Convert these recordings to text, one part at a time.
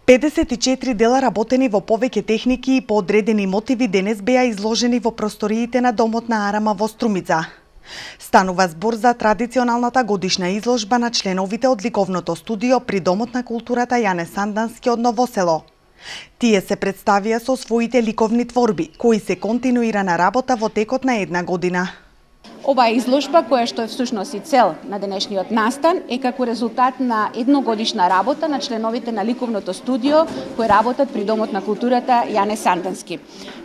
54 дела работени во повеќе техники и по одредени мотиви денес беа изложени во просториите на Домот на Арама во Струмица. Станува збор за традиционалната годишна изложба на членовите од ликовното студио при Домот на културата Јане Сандански од Новосело. Тие се представија со своите ликовни творби, кои се континуирана работа во текот на една година. Ова изложба, која што е всушност и цел на денешниот настан, е како резултат на едногодишна работа на членовите на ликовното студио кои работат при Домот на културата Јане Сандански.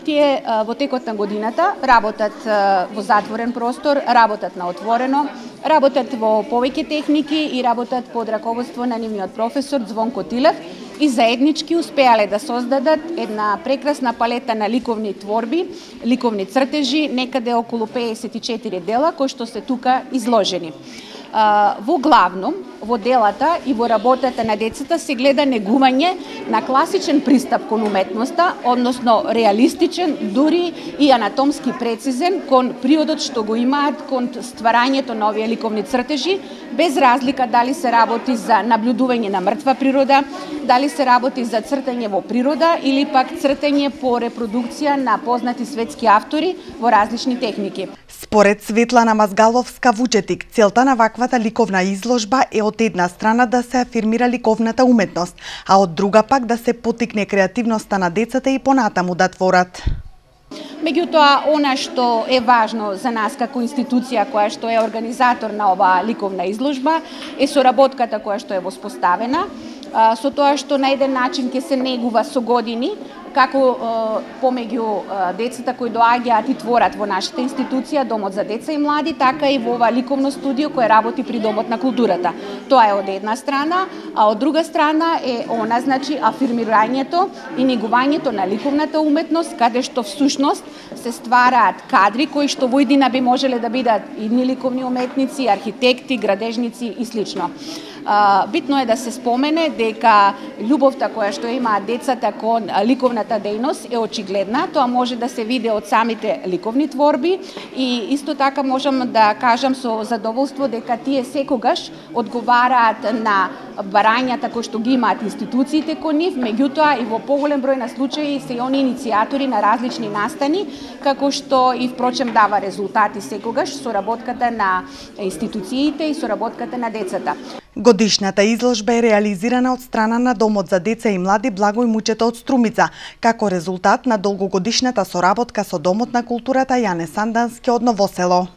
Тие во текот на годината работат во затворен простор, работат на отворено, работат во повеќе техники и работат под раководство на нивниот професор Звонко Тилев и заеднички успеале да создадат една прекрасна палета на ликовни творби, ликовни цртежи, некаде околу 54 дела кои што се тука изложени. Во главном, во делата и во работата на децата се гледа негување на класичен пристап кон уметноста, односно реалистичен, дури и анатомски прецизен кон приодот што го имаат кон стварањето на овие ликовни цртежи, без разлика дали се работи за наблюдување на мртва природа, дали се работи за цртање во природа или пак цртање по репродукција на познати светски автори во различни техники. Според Светлана Мазгаловска-Вучетик, целта на ваквата ликовна изложба е од една страна да се афирмира ликовната уметност, а од друга пак да се поттикне креативноста на децата и понатаму да творат. Меѓутоа, она што е важно за нас како институција која што е организатор на оваа ликовна изложба е соработката која што е воспоставена, со тоа што на еден начин ќе се негува со години како помеѓу децата кои доаѓаат и творат во нашата институција, Домот за деца и млади, така и во ова ликовно студио кое работи при Домот на културата. Тоа е од една страна, а од друга страна е она, значи, афирмирањето и негувањето на ликовната уметност, каде што всушност се ствараат кадри кои што во иднина би можеле да бидат идни ликовни уметници, архитекти, градежници и слично. Битно е да се спомене дека љубовта која што имаат децата кон ликовната дејност е очигледна. Тоа може да се види од самите ликовни творби и исто така можам да кажам со задоволство дека тие секогаш одговараат на барањата кои што ги имаат институциите кон нив, меѓутоа и во поголем број на случаи се и они иницијатори на различни настани, како што и впрочем дава резултати секогаш со работката на институциите и со работката на децата. Годишната изложба е реализирана од страна на Домот за деца и млади Благој Мучето од Струмица, како резултат на долгогодишната соработка со Домот на културата Јане Сандански од Новосело.